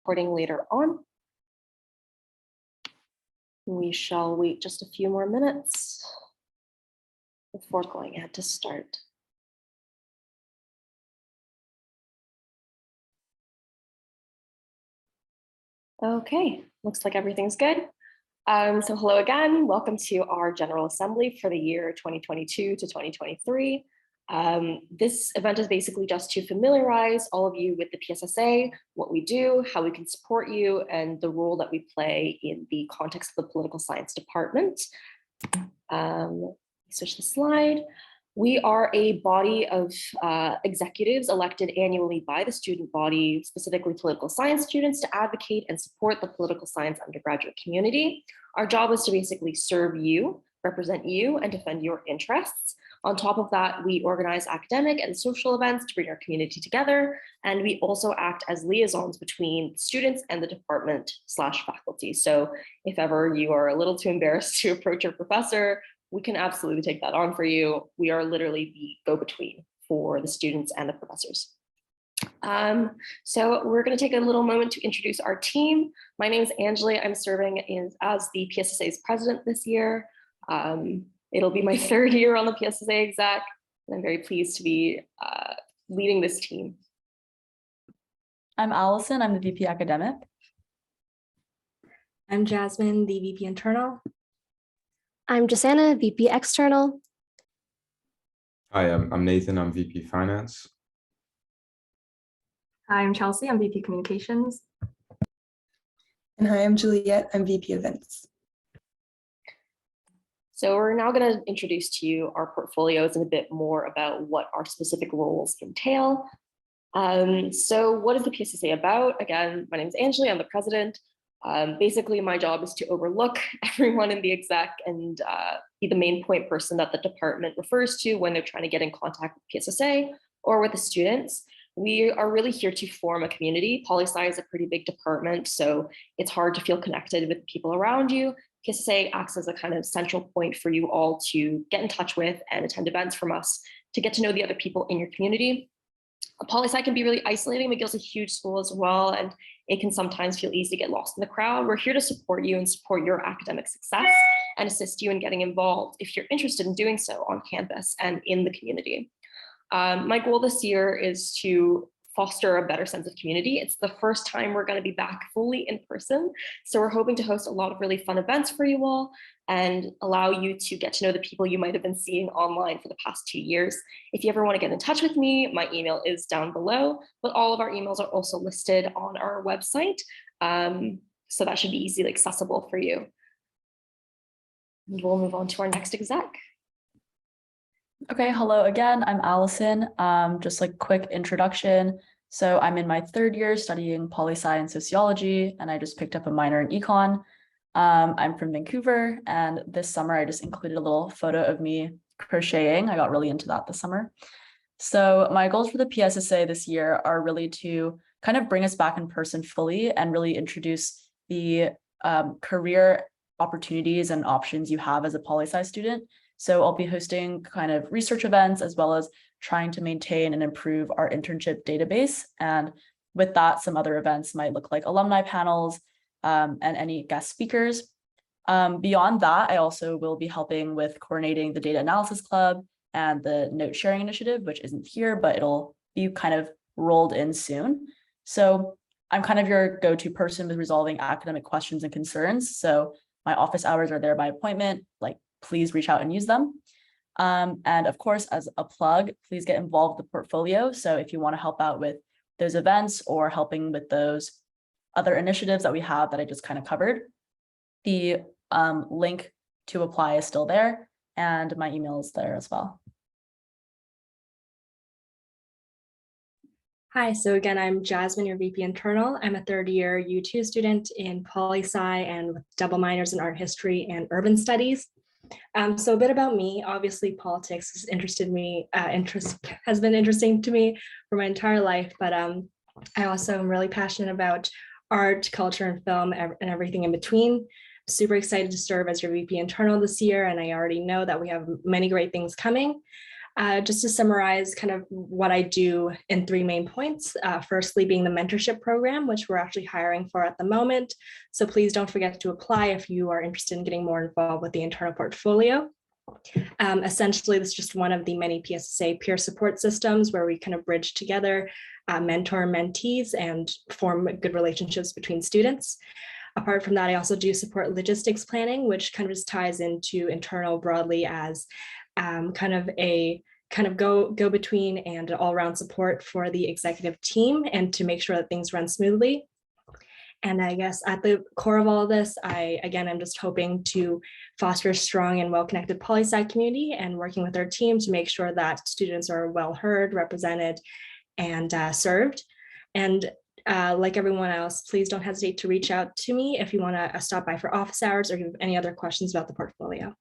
recording later on. We shall wait just a few more minutes before going ahead to start. Okay, looks like everything's good. So hello again, welcome to our General Assembly for the year 2022 to 2023. This event is basically just to familiarize all of you with the PSSA, what we do, how we can support you, and the role that we play in the context of the political science department. Switch the slide. We are a body of executives elected annually by the student body, specifically political science students, to advocate and support the political science undergraduate community. Our job is to basically serve you, represent you, and defend your interests. On top of that, we organize academic and social events to bring our community together, and we also act as liaisons between students and the department/faculty. So if ever you are a little too embarrassed to approach your professor, we can absolutely take that on for you. We are literally the go-between for the students and the professors. So we're going to take a little moment to introduce our team. My name is Angela. I'm serving as the PSSA's president this year. It'll be my third year on the PSSA exec, and I'm very pleased to be leading this team. I'm Allison. I'm the VP Academic. I'm Jasmine, the VP Internal. I'm Jasana, VP External. Hi, I'm Nathan. I'm VP Finance. Hi, I'm Chelsea. I'm VP Communications. And hi, I'm Juliet. I'm VP Events. So we're now going to introduce to you our portfolios and a bit more about what our specific roles entail. So what is the PSSA about? Again, my name is Angela. I'm the president. Basically, my job is to overlook everyone in the exec and be the main point person that the department refers to when they're trying to get in contact with PSSA or with the students. We are really here to form a community. Poli-sci is a pretty big department, so it's hard to feel connected with people around you. PSSA acts as a kind of central point for you all to get in touch with and attend events from us to get to know the other people in your community. Poli-sci can be really isolating. McGill's a huge school as well, and it can sometimes feel easy to get lost in the crowd. We're here to support you and support your academic success and assist you in getting involved if you're interested in doing so on campus and in the community. My goal this year is to foster a better sense of community. It's the first time we're going to be back fully in person, so we're hoping to host a lot of really fun events for you all and allow you to get to know the people you might have been seeing online for the past 2 years. If you ever want to get in touch with me, my email is down below, but all of our emails are also listed on our website, so that should be easily accessible for you. And we'll move on to our next exec. Okay, hello again. I'm Allison. Just like quick introduction. So I'm in my third year studying poli-sci and sociology, and I just picked up a minor in econ. I'm from Vancouver, and this summer I just included a little photo of me crocheting. I got really into that this summer. So my goals for the PSSA this year are really to kind of bring us back in person fully and really introduce the career opportunities and options you have as a poli-sci student. So I'll be hosting kind of research events as well as trying to maintain and improve our internship database. And with that, some other events might look like alumni panels and any guest speakers. Beyond that, I also will be helping with coordinating the data analysis club and the note sharing initiative, which isn't here, but it'll be kind of rolled in soon. So I'm kind of your go-to person with resolving academic questions and concerns. So my office hours are there by appointment, like please reach out and use them. And of course, as a plug, please get involved with the portfolio. So if you want to help out with those events or helping with those other initiatives that we have that I just kind of covered, the link to apply is still there, and my email is there as well. Hi, so again, I'm Jasmine, your VP Internal. I'm a third year U2 student in poli-sci and with double minors in art history and urban studies. So a bit about me. Obviously, politics has has been interesting to me for my entire life, but I also am really passionate about art, culture, and film, and everything in between. Super excited to serve as your VP Internal this year, and I already know that we have many great things coming. Just to summarize kind of what I do in 3 main points. Firstly, being the mentorship program, which we're actually hiring for at the moment. So please don't forget to apply if you are interested in getting more involved with the internal portfolio. Essentially, this is just one of the many PSSA peer support systems where we kind of bridge together mentor mentees and form good relationships between students. Apart from that, I also do support logistics planning, which kind of just ties into internal broadly as kind of go between and all around support for the executive team and to make sure that things run smoothly. And I guess at the core of all of this, I'm just hoping to foster a strong and well-connected poli-sci community and working with our team to make sure that students are well heard, represented, and served. And like everyone else, please don't hesitate to reach out to me if you want to stop by for office hours or you have any other questions about the portfolio.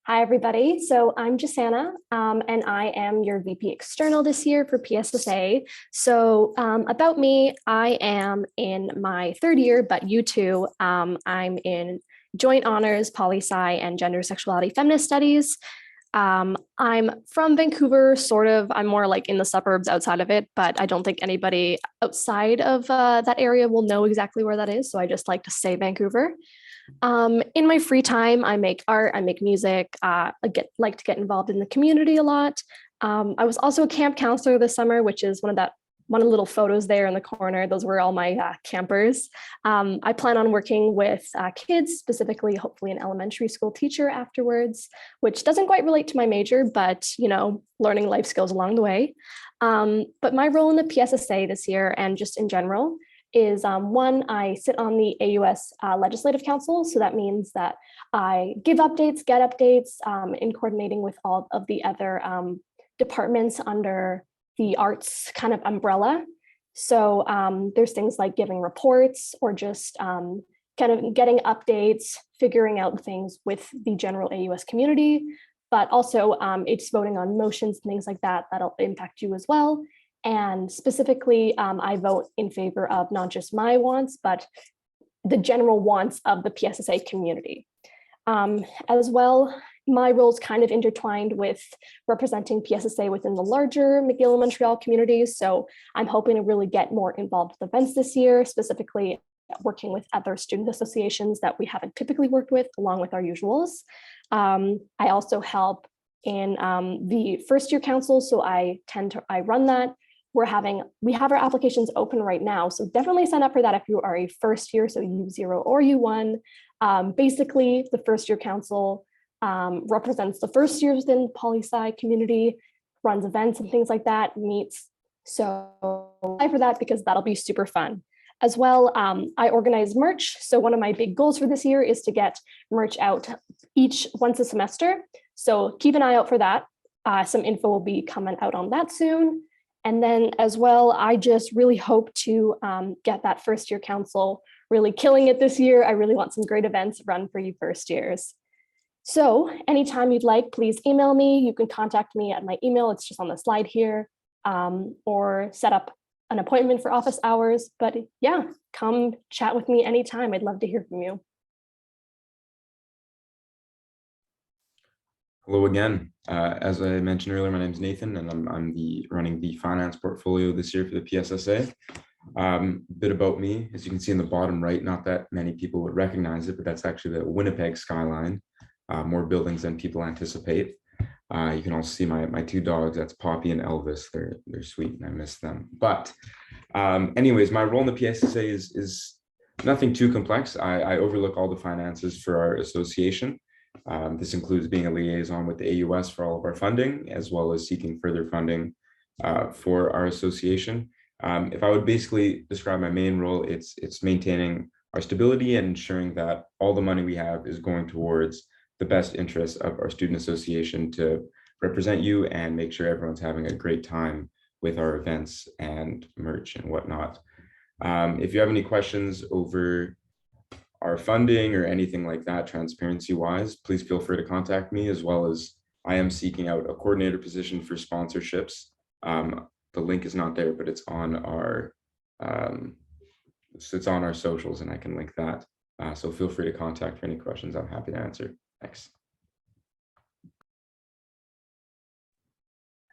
Hi, everybody. So I'm Jasana, and I am your VP External this year for PSSA. So about me, I am in my 3rd year, but you too. I'm in Joint Honors, Poli-Sci, and Gender, Sexuality, Feminist Studies. I'm from Vancouver, sort of. I'm more like in the suburbs outside of it, but I don't think anybody outside of that area will know exactly where that is. So I just like to say Vancouver. In my free time, I make art, I make music, I like to get involved in the community a lot. I was also a camp counselor this summer, which is one of the little photos there in the corner. Those were all my campers. I plan on working with kids, specifically, hopefully an elementary school teacher afterwards, which doesn't quite relate to my major, but learning life skills along the way. But my role in the PSSA this year and just in general is one, I sit on the AUS Legislative Council. So that means that I give updates, get updates in coordinating with all of the other departments under the arts kind of umbrella. So there's things like giving reports or just kind of getting updates, figuring out things with the general AUS community, but also it's voting on motions and things like that that'll impact you as well. And specifically, I vote in favor of not just my wants, but the general wants of the PSSA community. As well, my role is kind of intertwined with representing PSSA within the larger McGill and Montreal communities. So I'm hoping to really get more involved with events this year, specifically working with other student associations that we haven't typically worked with, along with our usuals. I also help in the first year council, so I run that. We have our applications open right now, so definitely sign up for that if you are a first year, so U0 or U1. Basically, the first year council represents the first years within the poli-sci community, runs events and things like that, meets. So apply for that because that'll be super fun. As well, I organize merch. So one of my big goals for this year is to get merch out once a semester. So keep an eye out for that. Some info will be coming out on that soon. And then as well, I just really hope to get that first year council really killing it this year. I really want some great events run for you first years. So anytime you'd like, please email me. You can contact me at my email. It's just on the slide here, or set up an appointment for office hours. But yeah, come chat with me anytime. I'd love to hear from you. Hello again. As I mentioned earlier, my name is Nathan, and I'm running the finance portfolio this year for the PSSA. Bit about me, as you can see in the bottom right, not that many people would recognize it, but that's actually the Winnipeg skyline. More buildings than people anticipate. You can also see my 2 dogs. That's Poppy and Elvis. They're sweet, and I miss them. But anyways, my role in the PSSA is nothing too complex. I overlook all the finances for our association. This includes being a liaison with the AUS for all of our funding, as well as seeking further funding for our association. If I would basically describe my main role, it's maintaining our stability and ensuring that all the money we have is going towards the best interests of our student association to represent you and make sure everyone's having a great time with our events and merch and whatnot. If you have any questions over our funding or anything like that, transparency wise, please feel free to contact me, as well as I am seeking out a coordinator position for sponsorships. The link is not there, but it's on our socials, and I can link that. So feel free to contact for any questions. I'm happy to answer. Thanks.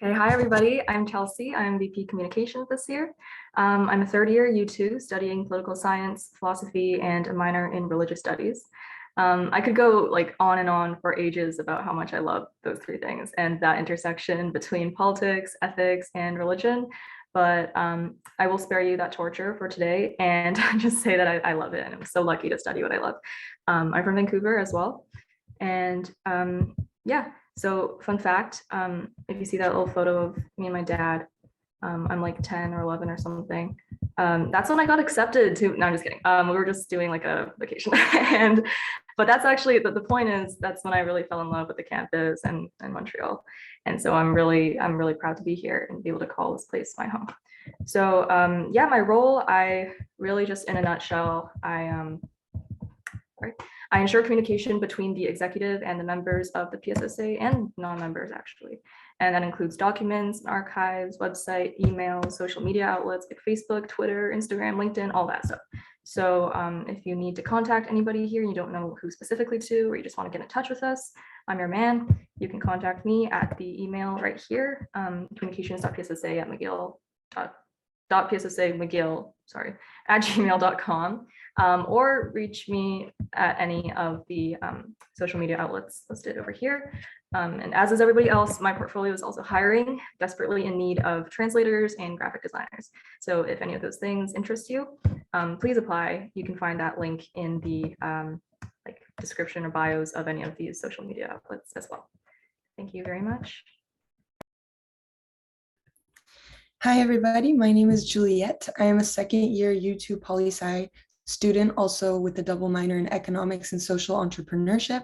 Okay, hi everybody. I'm Chelsea. I'm VP Communications this year. I'm a third year U2 studying political science, philosophy, and a minor in religious studies. I could go like on and on for ages about how much I love those three things and that intersection between politics, ethics, and religion. But I will spare you that torture for today and just say that I love it and I'm so lucky to study what I love. I'm from Vancouver as well. And yeah, so fun fact, if you see that little photo of me and my dad, I'm like 10 or 11 or something. That's when I got accepted to, no, I'm just kidding. We were just doing like a vacation but that's actually, the point is that's when I really fell in love with the campus and Montreal. And so I'm really proud to be here and be able to call this place my home. So yeah, my role, I really just in a nutshell, I ensure communication between the executive and the members of the PSSA and non-members actually. And that includes documents, archives, website, email, social media outlets like Facebook, Twitter, Instagram, LinkedIn, all that stuff. So if you need to contact anybody here and you don't know who specifically to, or you just want to get in touch with us, I'm your man. You can contact me at the email right here, communications.pssa at gmail.com, or reach me at any of the social media outlets listed over here. And as is everybody else, my portfolio is also hiring, desperately in need of translators and graphic designers. So if any of those things interest you, please apply. You can find that link in the like description or bios of any of these social media outlets as well. Thank you very much. Hi, everybody. My name is Juliette. I am a second year U2 Poli-Sci student, also with a double minor in economics and social entrepreneurship.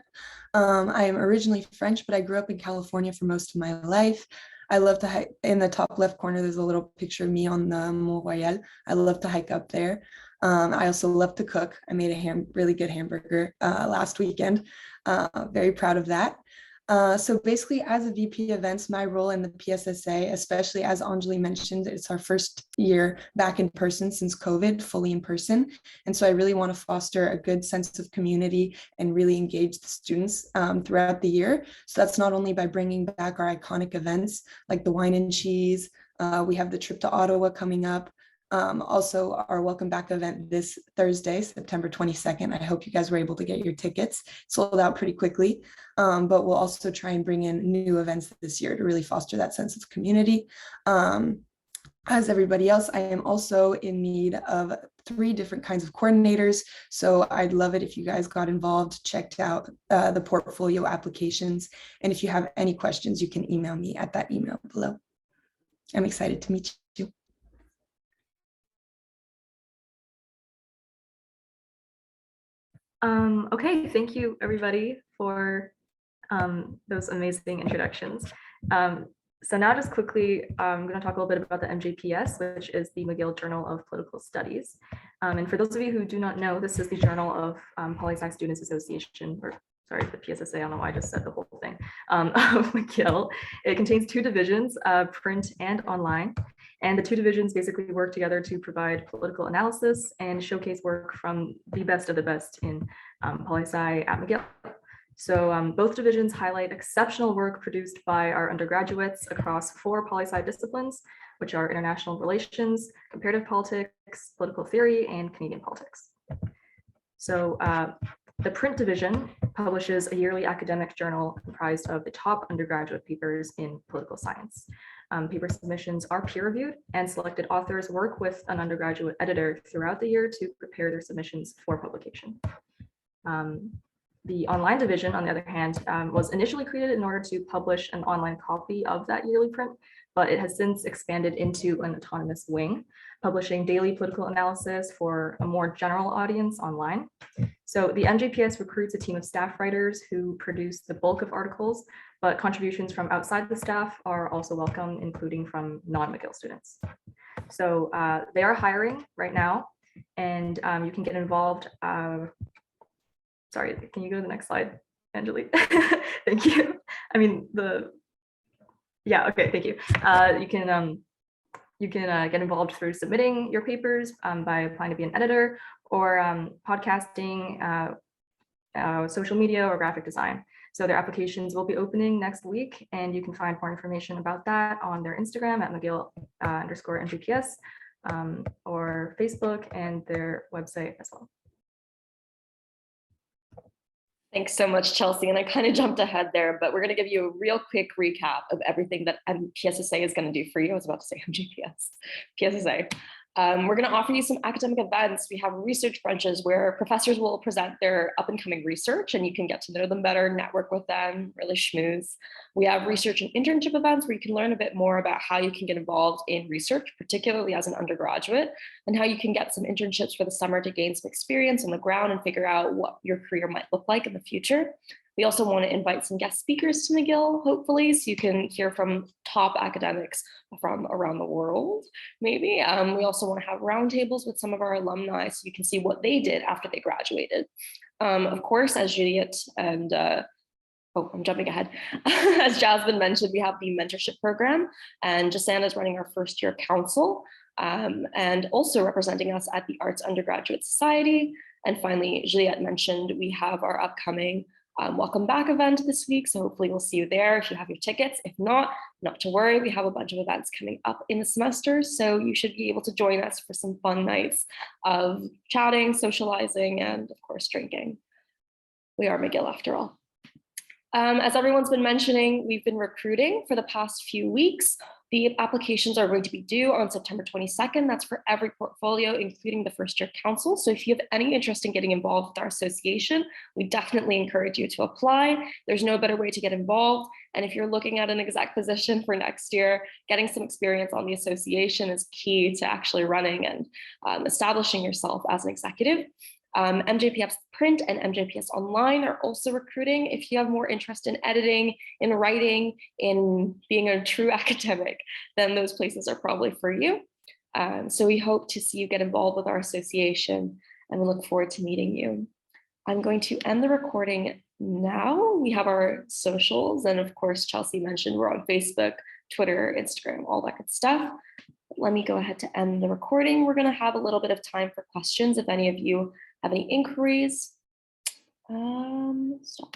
I am originally French, but I grew up in California for most of my life. I love to hike. In the top left corner, there's a little picture of me on the Mont Royal. I love to hike up there. I also love to cook. I made a really good hamburger last weekend. Very proud of that. So basically, as a VP events, my role in the PSSA, especially as Anjali mentioned, it's our first year back in person since COVID, fully in person. And so I really want to foster a good sense of community and really engage the students throughout the year. So that's not only by bringing back our iconic events like the wine and cheese, we have the trip to Ottawa coming up. Also our welcome back event this Thursday, September 22nd. I hope you guys were able to get your tickets. Sold out pretty quickly, but we'll also try and bring in new events this year to really foster that sense of community. As everybody else, I am also in need of 3 different kinds of coordinators. So I'd love it if you guys got involved, checked out the portfolio applications. And if you have any questions, you can email me at that email below. I'm excited to meet you. Okay, thank you everybody for those amazing introductions. So now just quickly, I'm going to talk a little bit about the MJPS, which is the McGill Journal of Political Studies. And for those of you who do not know, this is the Journal of Poli-Sci Students Association, or sorry, the PSSA, I don't know why I just said the whole thing, of McGill. It contains 2 divisions, print and online. And the 2 divisions basically work together to provide political analysis and showcase work from the best of the best in Poli-Sci at McGill. So both divisions highlight exceptional work produced by our undergraduates across 4 poli-sci disciplines, which are international relations, comparative politics, political theory, and Canadian politics. So the print division publishes a yearly academic journal comprised of the top undergraduate papers in political science. Paper submissions are peer-reviewed, and selected authors work with an undergraduate editor throughout the year to prepare their submissions for publication. The online division, on the other hand, was initially created in order to publish an online copy of that yearly print, but it has since expanded into an autonomous wing, publishing daily political analysis for a more general audience online. So the MJPS recruits a team of staff writers who produce the bulk of articles, but contributions from outside the staff are also welcome, including from non-McGill students. So they are hiring right now, and you can get involved. Sorry, can you go to the next slide, Angelique? Thank you. I mean, yeah, okay, thank you. You can get involved through submitting your papers by applying to be an editor, or podcasting, social media, or graphic design. So their applications will be opening next week, and you can find more information about that on their Instagram at McGill_MGPS, or Facebook, and their website as well. Thanks so much, Chelsea. And I kind of jumped ahead there, but we're going to give you a real quick recap of everything that PSSA is going to do for you. I was about to say MGPS, PSSA. We're going to offer you some academic events. We have research brunches where professors will present their up and coming research, and you can get to know them better, network with them, really schmooze. We have research and internship events where you can learn a bit more about how you can get involved in research, particularly as an undergraduate, and how you can get some internships for the summer to gain some experience on the ground and figure out what your career might look like in the future. We also want to invite some guest speakers to McGill, hopefully, so you can hear from top academics from around the world, maybe. We also want to have roundtables with some of our alumni so you can see what they did after they graduated. Of course, as Juliet and I'm jumping ahead. As Jasmine mentioned, we have the mentorship program, and Jasana is running our first year council, and also representing us at the Arts Undergraduate Society. And finally, Juliet mentioned we have our upcoming welcome back event this week. So hopefully we'll see you there if you have your tickets. If not to worry, we have a bunch of events coming up in the semester. So you should be able to join us for some fun nights of chatting, socializing, and of course, drinking. We are McGill after all. As everyone's been mentioning, we've been recruiting for the past few weeks. The applications are going to be due on September 22nd. That's for every portfolio, including the first year council. So if you have any interest in getting involved with our association, we definitely encourage you to apply. There's no better way to get involved. And if you're looking at an exec position for next year, getting some experience on the association is key to actually running and establishing yourself as an executive. MJPS Print and MJPS Online are also recruiting. If you have more interest in editing, in writing, in being a true academic, then those places are probably for you. So we hope to see you get involved with our association, and we look forward to meeting you. I'm going to end the recording now. We have our socials, and of course, Chelsea mentioned we're on Facebook, Twitter, Instagram, all that good stuff. Let me go ahead to end the recording. We're going to have a little bit of time for questions if any of you have any inquiries. Stop.